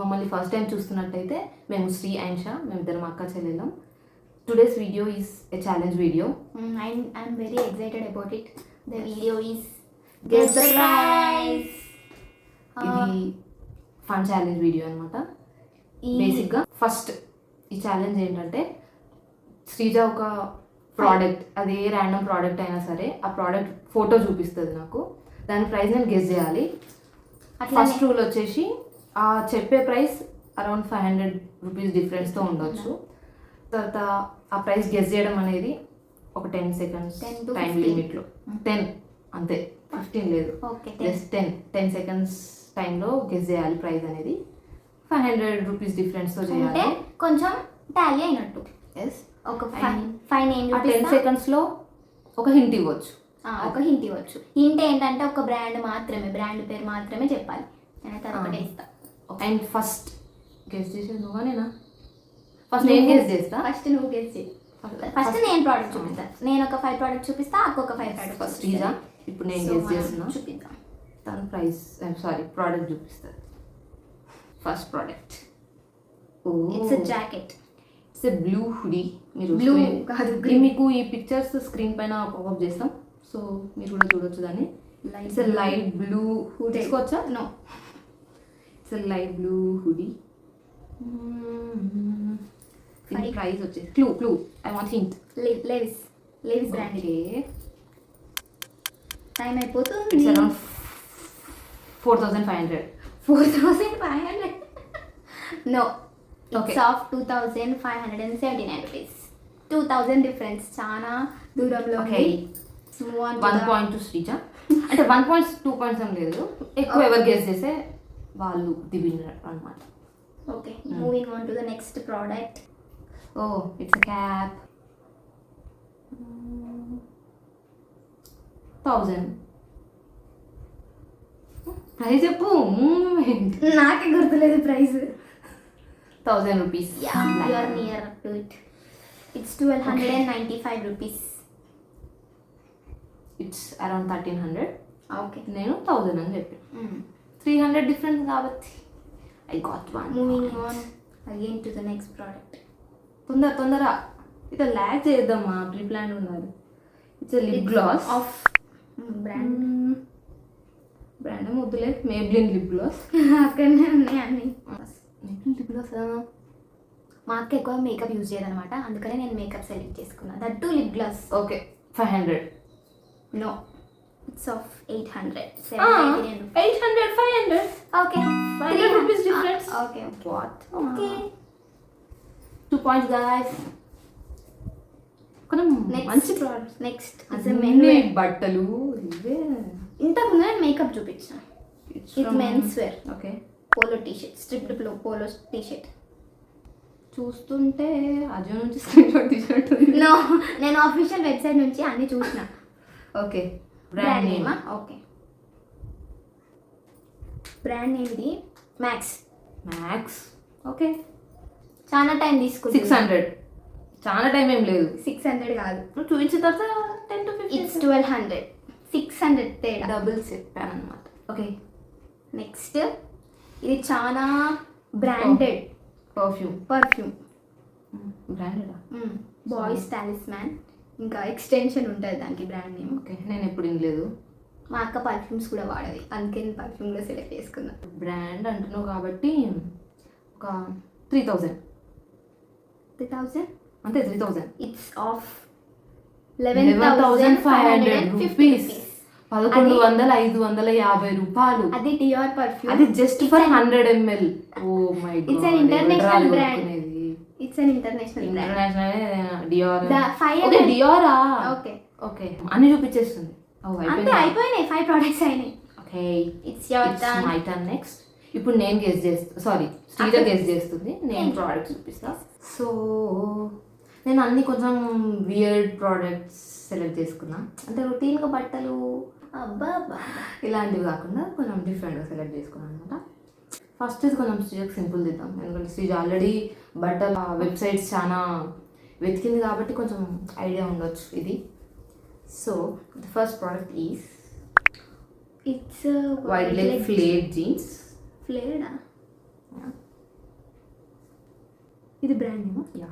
మమ్మల్ని first time చూస్తున్నట్టయితే మేము శ్రీ అండ్ షా, మేమిద్దరం అక్క చెల్లెలం. Today's video is a challenge video. I'm very excited about it. The video is Guess the Prize. ఇది ఫన్ ఛాలెంజ్ వీడియో అనమాట. బేసిక్గా ఫస్ట్ ఈ ఛాలెంజ్ ఏంటంటే శ్రీజ ఒక ప్రోడక్ట్, అది ఏ ర్యాండమ్ ప్రోడక్ట్ అయినా సరే ఆ ప్రోడక్ట్ ఫోటో చూపిస్తుంది నాకు, దాని ప్రైస్ నేను గెస్ చేయాలి. ఫస్ట్ రూల్ వచ్చేసి ఆ చెప్పే ప్రైస్ అరౌండ్ 500 రూపీస్ డిఫరెన్స్తో ఉండొచ్చు. తర్వాత ఆ ప్రైస్ గెస్ చేయడం అనేది ఒక 10 సెకండ్స్ టైం లిమిట్లో, 10 అంతే, 15 లేదు, జస్ట్ 10 సెకండ్స్ టైంలో గెస్ చేయాలి ప్రైస్ అనేది. 500 రూపీస్ డిఫరెన్స్తో చేయాలి, కొంచెం టాలీ అయినట్టు. ఎస్, ఒక 5 నేమ్ 10 సెకండ్స్లో ఒక హింట్ ఇవ్వచ్చు. హింట్ ఏంటంటే ఒక బ్రాండ్ పేరు మాత్రమే చెప్పాలి. నేను తర్వాత ఇస్తా. అండ్ ఫస్ట్ గెస్ చేసేది నువ్వా నేనా? ఫస్ట్ నేను గెస్ చేస్తా. ఫస్ట్ నువ్వు గెస్ చేయి. ఫస్ట్ నేను ప్రోడక్ట్ చూపిస్తా. నేను ఒక 5 ప్రోడక్ట్ చూపిస్తా, ఒక 5 ప్రోడక్ట్. ఫస్ట్ శ్రీజ ఇప్పుడు నేను గెస్ చేస్తున్నా, చూపిద్దాం. తను ప్రోడక్ట్ చూపిస్తుంది. First product, it's a jacket. It's a blue hoodie. మీరు బ్లూ కాదు, మీకు ఈ పిక్చర్స్ స్క్రీన్ పైన పాపప్ చేస్తాం, సో మీరు కూడా చూడొచ్చు దాన్ని. It's a light blue hoodie. తీసుకోవచ్చా? No, it's a light blue hoodie. Price వచ్చేసి clue I want hint. Levi's brand. Time అయిపోతుంది. It's around 4,500. 4,500? No, it's of 2,579 rupees. 2,000 difference, చాలా దూరంలో. 1 పాయింట్ టు శ్రీజ. అంటే 1 పాయింట్స్ 2 పాయింట్స్ అని లేదు, ఎక్కువ ఎవరు గెస్ చేస్తే వాళ్ళు ది విన్నర్ అనమాట. Okay, moving on to the next product. It's a cap. 1,000. Price చెప్పు. నాకే గుర్తులేదు price. 1,000 rupees. You are near to it. It's 1,295 rupees. It's around 1,300. Okay, నేను 1,000 అని చెప్పి 300 డిఫరెన్స్ కాబట్టి I got 1. Moving on again to the next product. తొందర ఇట్లా lag చేద్దామా, ప్రీ ప్లాన్ ఉండాలి. It's a lip gloss of brand వద్దులే, Maybelline lip glass. అక్కడనే ఉన్నాయి అన్ని. Maybelline lip gloss. మా అక్క ఎక్కువ మేకప్ యూజ్ చేయదనమాట, అందుకనే నేను మేకప్ సెలెక్ట్ చేసుకున్నా. That two lip gloss. Okay, 500. No, it's of 800. 800, 500. Okay, 500 rupees difference. Okay, what? Okay, 2 points guys. మంచి ప్రోడక్ట్. నెక్స్ట్ బట్టలు ఇవే. ఇంతకు ముందు మేకప్ చూపించిన. ఇది men's wear. Okay, polo T-shirt, striped polo T-shirt. చూస్తుంటే అజో నుంచి స్క్రీన్ షాట్ తీసినట్టు. నో, నేను ఆఫీషియల్ వెబ్సైట్ నుంచి అన్ని చూసిన. ఓకే, బ్రాండ్ నేమా? ఓకే, బ్రాండ్ నేమ్ ఇది మ్యాక్స్. ఓకే, చాలా టైం తీసుకుంది. 600. చాలా టైం ఏం లేదు. 600 కాదు, నువ్వు చూపించిన తర్వాత 10 to 15. ఇట్స్ 1,200. 600 తేడా. డబుల్ చెప్పాను అనమాట. ఓకే, నెక్స్ట్ ఇది చాలా బ్రాండెడ్ పర్ఫ్యూమ్. బ్రాండెడా? బాయ్స్ టాలిస్మాన్, ఇంకా ఎక్స్టెన్షన్ ఉంటుంది దానికి బ్రాండ్ నేమ్. ఓకే, నేను ఎప్పుడు వినలేదు. మా అక్క పర్ఫ్యూమ్స్ కూడా వాడది, అందుకే నేను పర్ఫ్యూమ్లో సెలెక్ట్ చేసుకున్నా. బ్రాండ్ అంటున్నావు కాబట్టి ఒక 3,000. 3,000 అంతే, 3,000. It's of 11,550 rupees. 1,150 రూపాయలు. అది డియోర్ పర్ఫ్యూమ్. అది just for 100 ml. Oh my God, it's an international brand. It's an international Dior. Okay, డియోరా? ఓకే, ఓకే, అన్ని చూపించేస్తుంది. అంతే, అయిపోయినాయి. 5 ప్రోడక్ట్స్ అయినాయి. Okay, it's your turn. My turn. Next ఇప్పుడు నేను గెస్ చేస్తా, శ్రీజ గెస్ చేస్తుంది, నేను ప్రోడక్ట్ చూపిస్తా. సో నేను అన్ని కొంచెం వియర్డ్ ప్రోడక్ట్స్ సెలెక్ట్ చేసుకున్నా, అంటే రొటీన్గా బట్టలు ఇలాంటివి కాకుండా కొంచెం డిఫరెంట్గా సెలెక్ట్ చేసుకున్నాను అనమాట. ఫస్ట్ ఇది కొంచెం శ్రీజకి సింపుల్ దిద్దాం, ఎందుకంటే శ్రీజ ఆల్రెడీ బట్టల వెబ్సైట్స్ చాలా వెతికింది కాబట్టి కొంచెం ఐడియా ఉండొచ్చు ఇది. So the first product is it's wide leg flare jeans. ఫ్లేర్డా? ఇది బ్రాండ్ నేమ్. యా,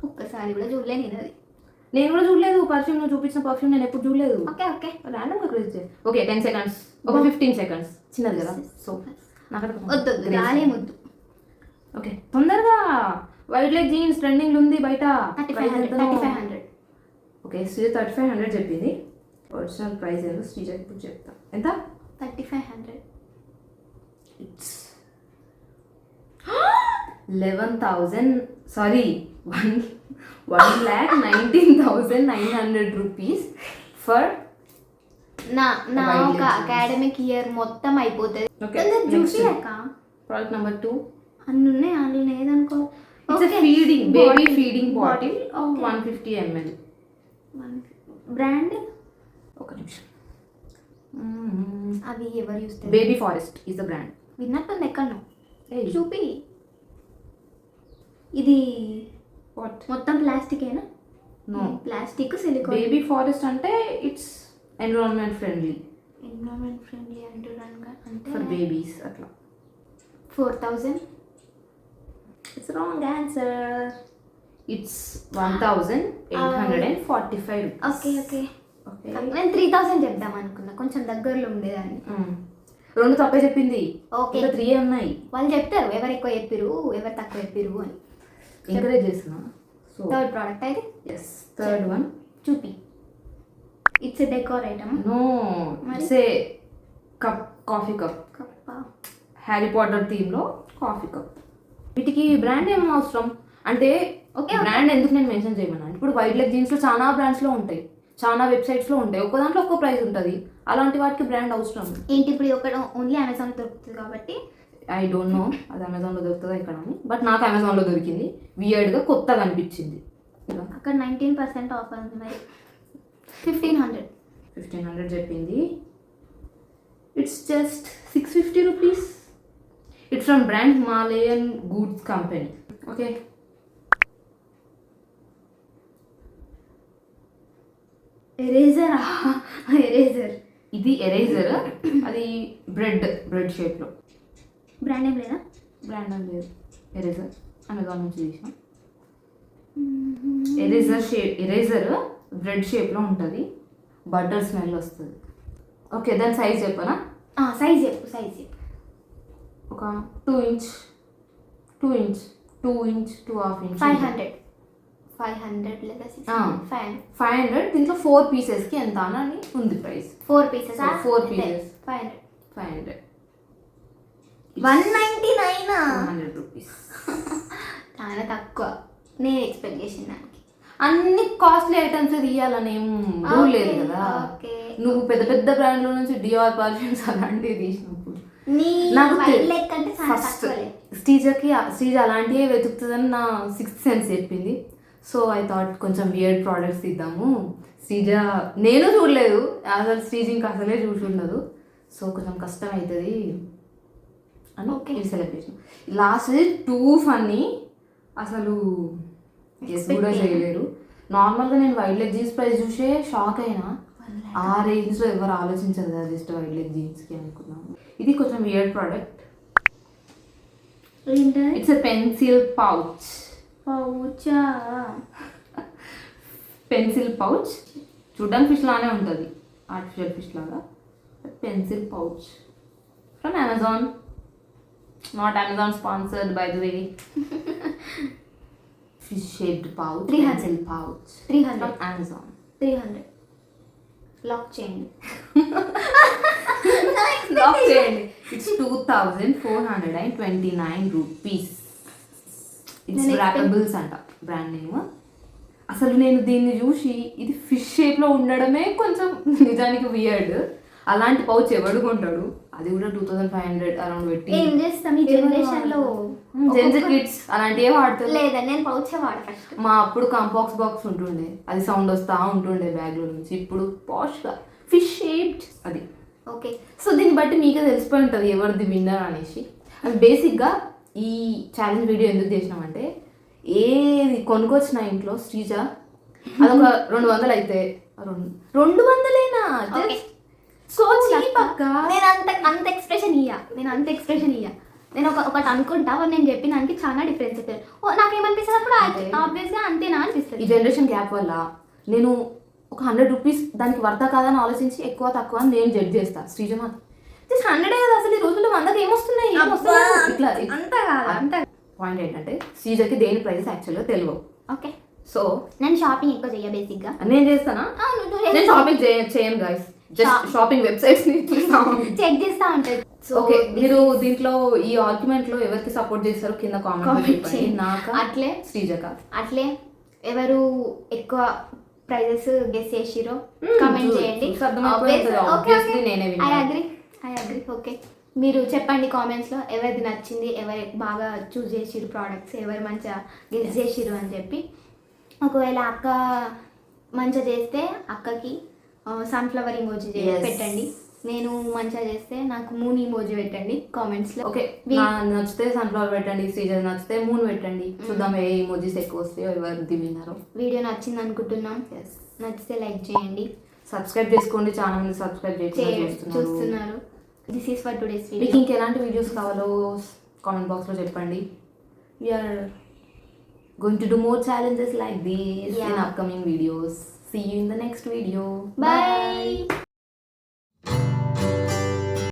ఒక్కసారి కూడా చూడలే నేను అది. నేను కూడా చూడలేదు పర్ఫ్యూమ్. నువ్వు చూపించిన పర్ఫ్యూమ్ నేను ఎప్పుడు చూడలేదు. ఓకే ఓకే ర్యాండమ్గా క్రేజ్ చేయి. ఓకే 10 సెకండ్స్, ఒక 15 సెకండ్స్, చిన్నది కదా. సో వద్దు రాలే ముద్దు. ఓకే తొందరగా. వైట్ లెగ్ జీన్స్ ట్రెండింగ్ ఉంది బయట. 3500. ఓకే శ్రీజ 3500 చెప్పింది. ఒరిజినల్ ప్రైస్ ఏదో శ్రీజ ఇప్పుడు చెప్తా. ఎంత? 3500. ఇట్స్ 11,000 సారీ 1,19,900 రూపీస్ ఫర్ నా White ఒక leg అకాడమిక్ ఇయర్ మొత్తం అయిపోతుంది. Okay, చూసి next. అక్క ప్రోడక్ట్ నెంబర్ 2. అన్ని ఉన్నాయి, అందులో ఏదనుకో. It's a feeding baby feeding bottle of 150 ml. Brand ఒక నిమిషం. అవి ఎవరు చూస్తారు? Baby Forest is the brand. విన్నట్టుంది ఎక్కడో. చూపి. ఇది వాట్? మొత్తం ప్లాస్టికేనా? No, plastic silicone. Baby Forest అంటే it's environment friendly environment friendly అంటున్నానుగా. అంటే ఫర్ బేబీస్ అట్లా. 4000. It's wrong answer. It's 1,845 rupees. Okay okay. Okay నేను 3000 చెప్దాం అనుకున్నా, కొంచెం దగ్గరలో ఉండేదాన్ని. 2 తప్పే చెప్పింది. ఓకే. ఇంకా 3 ఉన్నాయి. వాళ్ళు చెప్తారు ఎవరు ఎక్కువ చెప్పిరు ఎవరు తక్కువ చెప్పిరు అని. ఎంకరేజ్ చేస్తున్నా. సో థర్డ్ ప్రోడక్ట్ అయితే ఎస్, థర్డ్ వన్ చూపి. It's a decor item. No, మరి? It's a cup, coffee cup. కప్ప. హ్యారీ పాటర్ థీమ్ లో కాఫీ కప్. వీటికి బ్రాండ్ ఏం అవసరం అంటే, ఓకే బ్రాండ్ ఎందుకు నేను మెన్షన్ చేయమన్నా, ఇప్పుడు వైట్ లెగ్ జీన్స్ లో చాలా బ్రాండ్స్ లో ఉంటాయి, చాలా వెబ్సైట్స్ లో ఉంటాయి, ఒక దాంట్లో ఒక్కో ప్రైస్ ఉంటుంది. అలాంటి వాటికి బ్రాండ్ అవసరం ఏంటి? ఇప్పుడు ఒక ఓన్లీ అమెజాన్ దొరుకుతుంది కాబట్టి. ఐ డోంట్ నో అది అమెజాన్లో దొరుకుతుందా ఇక్కడ అని, బట్ నాకు అమెజాన్లో దొరికింది. వియర్డ్గా కొత్తగా అనిపించింది. అక్కడ 19% ఆఫర్ ఉంది. మరి 1500 చెప్పింది. It's just 650 rupees. It's from brand Himalayan goods company. Okay, eraser. Eraser. ఇది ఎరేజర్. అది బ్రెడ్ షేప్లో. బ్రాండ్ ఏం లేదా? బ్రాండ్ అని లేదు, ఎరేజర్. అమెజాన్ నుంచి తీసాం. ఎరేజర్ బ్రెడ్ షేప్లో ఉంటుంది, బటర్ స్మెల్ వస్తుంది. ఓకే దాని సైజ్ చెప్పనా? సైజ్ చెప్పు. సైజ్ చెప్పు. ఒక 2 ఇంచ్ 2.5 ఇంచ్. 500 లేదా 500. దీంట్లో 4 పీసెస్కి ఎంత అని ఉంది ప్రైస్. 4 పీసెస్. 4 pieces. 500. 199 రూపీస్. చాలా తక్కువ. నేను ఎక్స్పెక్ట్ చేసిన దానికి. అన్ని కాస్ట్లీ ఐటమ్స్ తీయాలని ఏం రూల్ లేదు కదా. ఓకే. నువ్వు పెద్ద పెద్ద బ్రాండ్ల నుంచి డిఆర్ పర్ఫ్యూమ్స్ అలాంటివి తీసినప్పుడు నాకు ఫస్ట్ శ్రీజ అలాంటివే వెతుకుతుందని నా 6th సెన్స్ చెప్పింది. సో ఐ థాట్ కొంచెం వియర్డ్ ప్రోడక్ట్స్ ఇద్దాము. శ్రీజ నేను చూడలేదు అసలు, శ్రీజ ఇంకా అసలే చూసి ఉండదు. సో కొంచెం కష్టం అవుతుంది అని ఇది సెలెక్ట్ చేసిన. లాస్ట్ 2 ఫన్నీ, అసలు గెస్ కూడా చేయలేరు. నార్మల్గా నేను వైట్ లెగ్ జీన్స్ ప్రైస్ చూసే షాక్ అయినా. ఆ రేంజ్లో ఎవరు ఆలోచించదు కదా జస్ట్ వైట్ లెగ్ జీన్స్కి అనుకున్నాను. ఇది కొంచెం weird product. It's a pencil pouch. Pencil pouch చూడడానికి ఫిష్ లానే ఉంటుంది, ఆర్టిఫిషియల్ ఫిష్ లాగా. Pencil pouch from Amazon. Not Amazon sponsored by the way. Fish shaped pouch, 300 pencil pouch 300 from Amazon. 300 lock చేయండి. Lock చేయండి. It's 2,429 rupees. It's Wrapables అంట brand name. అసలు నేను దీన్ని చూసి ఇది ఫిష్ షేప్లో ఉండడమే కొంచెం నిజానికి వియర్డ్. అలాంటి పౌచ్ ఎవడు కొంటాడు? అది కూడా 2,500 అరౌండ్ పెట్టి. ఏం చేస్తాం ఈ జనరేషన్లో? జెన్స్ కిడ్స్ అలాంటివే వాడతారు. లేదా నేను పౌచే వాడ ఫస్ట్. మా అప్పుడు కాంపాక్స్ బాక్స్ ఉంటుండే, అది సౌండ్ వస్తూ ఉంటుండే బ్యాగ్లో నుంచి. ఇప్పుడు పాష్గా ఫిష్ షేప్డ్ అది. ఓకే. సో దీన్ని బట్టి మీకే తెలిసిపోయి ఉంటుంది ఎవరిది విన్నర్ అనేసి. అది బేసిక్గా ఈ ఛాలెంజ్ వీడియో ఎందుకు చేసినామంటే, ఏది కొనుక్కొచ్చిన ఇంట్లో శ్రీజ అదొక 200 అయితే 200ఏనా సో చీప్ అక్క. నేను అంత ఎక్స్ప్రెషన్ ఇయ్యా. నేను ఒకటి అనుకుంటా నేను చెప్పిన దానికి చాలా డిఫరెన్స్ అవుతుంది. ఓ నాకేమనిపిస్తుంది అప్పుడు ఆబ్వియస్గా అంతేనా ఈ అనిపిస్తుంది. జనరేషన్ గ్యాప్ వల్ల నేను ఒక 100 రూపీస్ దానికి వర్తా కాదని ఆలోచించి ఎక్కువ తక్కువ అని నేను జడ్జ్ చేస్తాను. శ్రీజ మాత్రం జస్ట్ 100 కదా, అసలు ఈ రోజుల్లో 100కి ఏమొస్తున్నాయి ఇట్లా అంత కాదు అంత. పాయింట్ ఏంటంటే శ్రీజకి దేని ప్రైజెస్ యాక్చువల్గా తెలియవు. ఓకే, సో నేను షాపింగ్ ఎక్కువ చెయ్య బేసిక్గా. నేను చేస్తానా? నేను షాపింగ్ చేయను గైస్, జస్ట్ షాపింగ్ వెబ్సైట్స్ ని చెక్ చేస్తా ఉంటుంది. ఓకే, మీరు దీంట్లో ఈ ఆర్గ్యుమెంట్ లో ఎవరికి సపోర్ట్ చేస్తారో కింద కామెంట్ చేయండి. నాకు అట్లే శ్రీజక అట్లే ఎవరు ఎక్కువ ప్రైజెస్ గెస్ చేసిరో కామెంట్ చేయండి. I agree. ఓకే, మీరు చెప్పండి కామెంట్స్లో ఎవరిది నచ్చింది, ఎవరు బాగా చూస్ చేసిరు ప్రోడక్ట్స్, ఎవరు మంచిగా గెస్ చేసిరు అని చెప్పి. ఒకవేళ అక్క మంచిగా చేస్తే అక్కకి సన్ఫ్లవర్ ఇమోజీ పెట్టండి. నేను మంచిగా చేస్తే నాకు మూన్ ఇమోజీ పెట్టండి కామెంట్స్లో. ఓకే, నచ్చితే సన్ఫ్లవర్ పెట్టండి, శ్రీజ నచ్చితే మూన్ పెట్టండి. చూద్దాం ఏ ఇమోజీస్ ఎక్కువ వస్తాయో, ఎవరు విన్నారో. వీడియో నచ్చింది అనుకుంటున్నాం. నచ్చితే లైక్ చేయండి, సబ్స్క్రైబ్ చేసుకోండి. చాలా మంది సబ్స్క్రైబ్ చూస్తున్నారు. This is for today's video. మీకు ఇంకెలాంటి వీడియోస్ కావాలో కామెంట్ బాక్స్లో చెప్పండి. We're going to do more challenges like this in upcoming videos. See you in the next video. Bye.